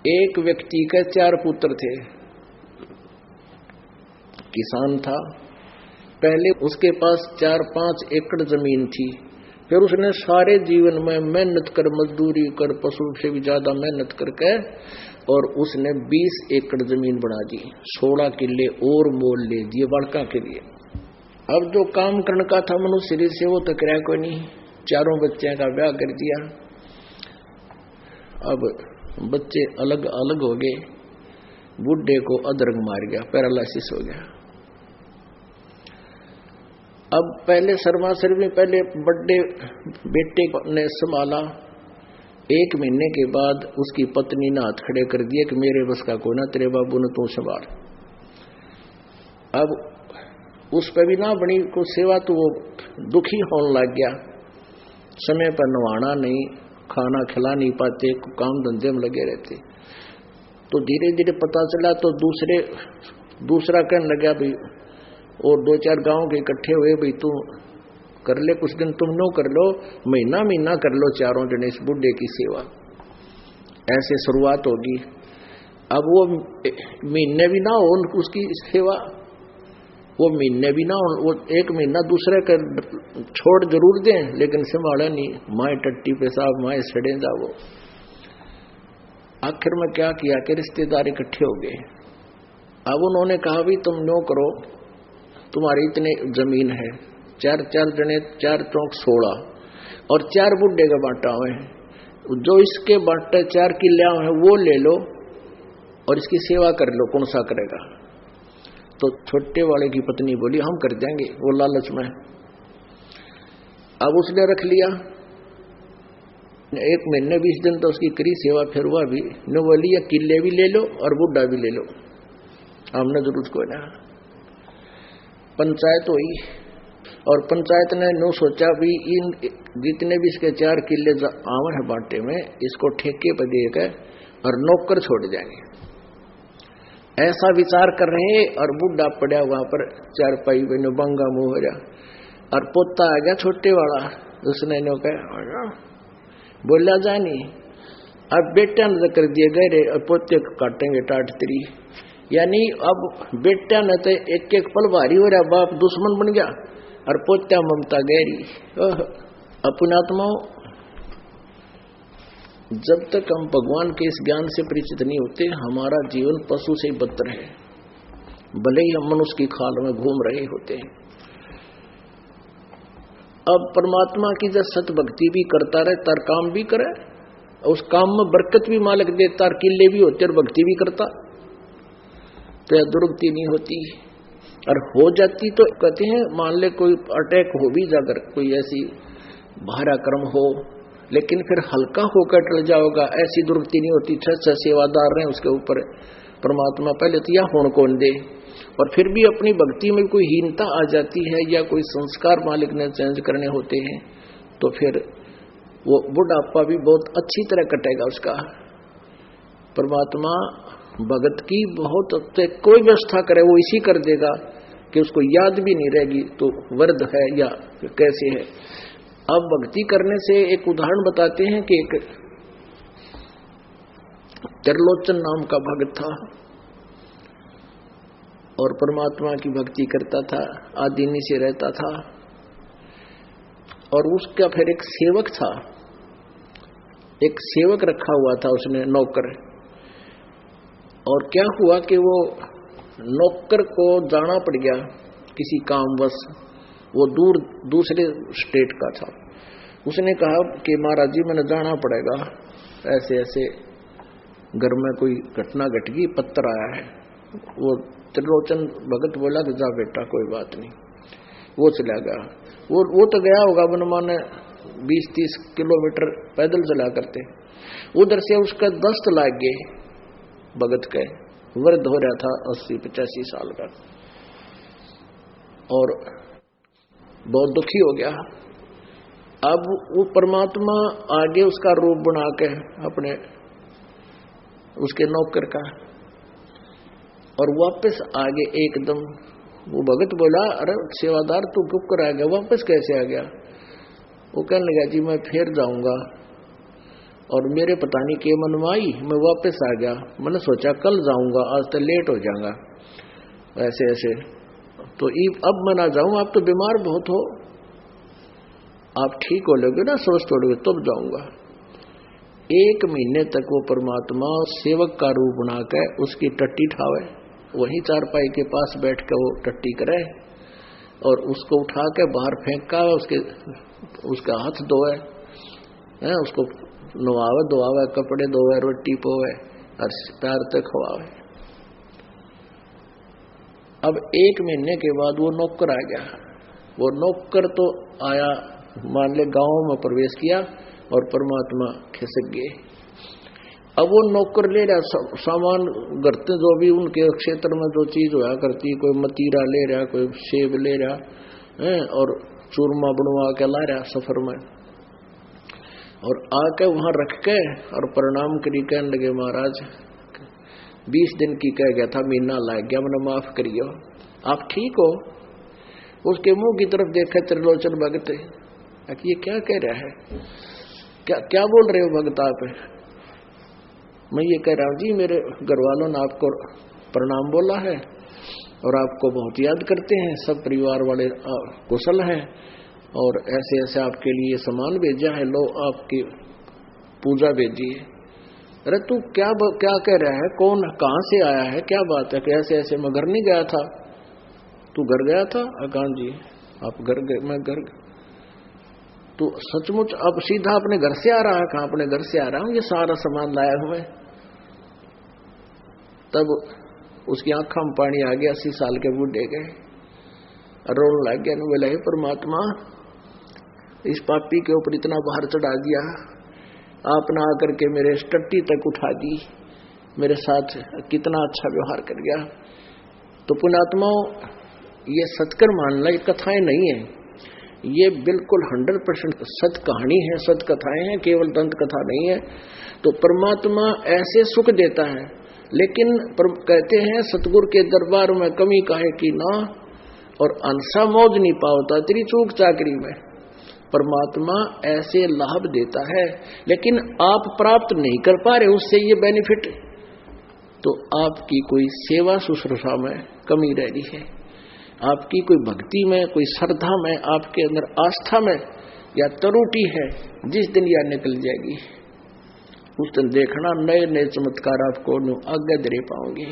एक व्यक्ति के 4 पुत्र थे, किसान था। पहले उसके पास 4-5 एकड़ जमीन थी, फिर उसने सारे जीवन में मेहनत कर, मजदूरी कर, पशु से भी ज्यादा मेहनत करके, और उसने 20 एकड़ जमीन बना दी, 16 किले और मोल ले दिए बड़का के लिए। अब जो काम करने का था मनुष्य से वो तो कराया कोई नहीं, 4 बच्चों का ब्याह कर दिया। अब बच्चे अलग अलग हो गए, बुढ़े को अधरंग मार गया, पैरालिसिस हो गया। अब पहले शर्माशर में पहले बड़े बेटे ने संभाला, 1 महीने के बाद उसकी पत्नी ने हाथ खड़े कर दिए कि मेरे बस का कोई ना, तेरे बाबू ने तू संभाल। अब उस पर भी ना बनी को सेवा, तो वो दुखी होने लग गया। समय पर नवाना नहीं, खाना खिला नहीं पाते, काम धंधे में लगे रहते। तो धीरे धीरे पता चला, तो दूसरा कहने लगा भाई, और 2-4 गांव के इकट्ठे हुए, भाई तू कर ले कुछ दिन, तुम नो कर लो, महीना कर लो, 4 जने इस बुढ़े की सेवा। ऐसे शुरुआत होगी। अब वो महीने भी ना हो उसकी सेवा, वो महीने भी ना हो, वो 1 महीना दूसरे का छोड़ जरूर दें, लेकिन संभाले नहीं, माए टट्टी पेशाब, माए सड़े जा। वो आखिर में क्या किया कि रिश्तेदार इकट्ठे हो गए। अब उन्होंने कहा भी तुम नो करो, तुम्हारी इतने जमीन है, 4 जने, 4 चौक 16, और 4 बुढ़े का बांटा हुए हैं, जो इसके बांटे 4 किले हैं वो ले लो और इसकी सेवा कर लो, कौन सा करेगा। तो छोटे वाले की पत्नी बोली हम कर देंगे, वो लालच में। अब उसने रख लिया, 1 महीने 20 दिन तो उसकी करी सेवा, फिर हुआ भी न बोली किले भी ले लो और बुढ़ा भी ले लो, हमने जरूरत को ना। पंचायत हुई, और पंचायत ने नो सोचा भी इन जितने भी इसके 4 किले आवर है बांटे में, इसको ठेके पर देकर और नौकर छोड़ जाएंगे, ऐसा विचार कर रहे। और बुढ़ा पड़ा वहां पर 4 पाई बनो बंगा मुंह हो रहा, और पोता आ गया छोटे वाला, उसने नो कहा बोला जानी, अब बेटा ने कर दिए गए और पोते काटेंगे टाट तरी। यानी अब बेटा ने तो एक पल भारी हो रहा, बाप दुश्मन बन गया और पोत्या ममता गहरी। अपनात्माओं, जब तक हम भगवान के इस ज्ञान से परिचित नहीं होते, हमारा जीवन पशु से बदतर है, भले ही हम मनुष्य की खाल में घूम रहे होते हैं। अब परमात्मा की जब सत भक्ति भी करता रहे, तार काम भी करे, उस काम में बरकत भी मालिक देता, किले भी होते और भक्ति भी करता, तो यह दुर्गति नहीं होती। और हो जाती तो कहते हैं मान ले कोई अटैक हो भी जाकर, कोई ऐसी भारा कर्म हो, लेकिन फिर हल्का होकर टल जाओगा, ऐसी दुर्गति नहीं होती। 6 सेवादार रहे उसके ऊपर परमात्मा पहले तो यह होने कौन दे, और फिर भी अपनी भक्ति में कोई हीनता आ जाती है या कोई संस्कार मालिक ने चेंज करने होते हैं, तो फिर वो बुढ़ापा भी बहुत अच्छी तरह कटेगा उसका। परमात्मा भगत की बहुत कोई व्यवस्था करे वो इसी कर देगा कि उसको याद भी नहीं रहेगी तो वर्द है या कैसे है। अब भक्ति करने से एक उदाहरण बताते हैं कि एक त्रिलोचन नाम का भगत था और परमात्मा की भक्ति करता था, आदिनी से रहता था, और उसका फिर एक सेवक था, एक सेवक रखा हुआ था उसने, नौकर। और क्या हुआ कि वो नौकर को जाना पड़ गया किसी कामवश, वो दूसरे स्टेट का था। उसने कहा कि महाराज जी मैंने जाना पड़ेगा, ऐसे ऐसे घर में कोई घटना घट गई, पत्र आया है। वो त्रिलोचन भगत बोला कि जा बेटा कोई बात नहीं, वो चला गया। वो तो गया होगा बनमाने 20-30 किलोमीटर पैदल चला करते, उधर से उसका दस्त लाग गए। भगत के वृद्ध हो रहा था, 80-85 साल का, और बहुत दुखी हो गया। अब वो परमात्मा आगे उसका रूप बना के अपने उसके नौकर का, और वापस आगे एकदम वो भगत बोला अरे सेवादार तू क्यों कर आ गया, वापस कैसे आ गया? वो कहने लगा जी मैं फिर जाऊंगा और मेरे पता नहीं के मन में आई, मैं वापस आ गया। मैंने सोचा कल जाऊंगा, आज तो लेट हो जाऊंगा। ऐसे ऐसे तो अब मैं ना जाऊं, आप तो बीमार बहुत हो, आप ठीक हो लोगे ना, स्वस्थ हो लोगे तब जाऊंगा। 1 महीने तक वो परमात्मा सेवक का रूप बनाकर उसकी टट्टी ठावे, वहीं चारपाई के पास बैठ कर वो टट्टी करे और उसको उठा के बाहर फेंका, उसका हाथ धोए, उसको नवावे धोआवे, कपड़े धोए, रोटी पोवे और प्यार तक खवावे। अब 1 महीने के बाद वो नौकर आ गया। वो नौकर तो आया, मान ले गांव में प्रवेश किया और परमात्मा खिसक गए। अब वो नौकर ले रहा सामान, करते जो भी उनके क्षेत्र में जो चीज हुआ करती, कोई मतीरा ले रहा, कोई सेब ले रहा और चूरमा बनवा के ला रहा सफर में, और आके वहां रख के और प्रणाम करी, कहने लगे महाराज 20 दिन की कह गया था, महीना लग गया, मैंने माफ करियो, आप ठीक हो? उसके मुंह की तरफ देखा त्रिलोचन भगत, ये क्या कह रहा है, क्या बोल रहे हो भगत आप? मैं ये कह रहा हूं जी मेरे घर वालों ने आपको प्रणाम बोला है और आपको बहुत याद करते हैं, सब परिवार वाले कुशल हैं और ऐसे ऐसे आपके लिए सामान भेजा है, लो आपकी पूजा भेजी है। अरे तू क्या कह रहा है, कौन कहां से आया है, क्या बात है? ऐसे ऐसे मैं घर नहीं गया था। तू घर गया था? अकान जी आप घर गए? मैं घर। तू सचमुच अब सीधा अपने घर से आ रहा है? कहां अपने घर से आ रहा हूं, ये सारा सामान लाया हुआ है। तब उसकी आंखों में पानी आ गया। 80 साल के बूढ़े गए, रोने लग गया। बोला हे परमात्मा, इस पापी के ऊपर इतना भार चढ़ा दिया, आपने आकर के मेरे टट्टी तक उठा दी, मेरे साथ कितना अच्छा व्यवहार कर गया। तो पुण्यात्माओं, ये सत्कर मानना, ये कथाएं नहीं है, ये बिल्कुल 100% सत्य कहानी है, सत्य कथाएं हैं, केवल दंत कथा नहीं है। तो परमात्मा ऐसे सुख देता है, लेकिन कहते हैं सतगुरु के दरबार में कमी काहे की ना, और अंसा मौज नहीं पावता तेरी चूक चाकरी में। परमात्मा ऐसे लाभ देता है, लेकिन आप प्राप्त नहीं कर पा रहे उससे ये बेनिफिट, तो आपकी कोई सेवा शुश्रूषा में कमी रह रही है, आपकी कोई भक्ति में, कोई श्रद्धा में, आपके अंदर आस्था में या त्रुटि है। जिस दिन यह निकल जाएगी उस दिन देखना नए नए चमत्कार आपको आगे दे पाओगे।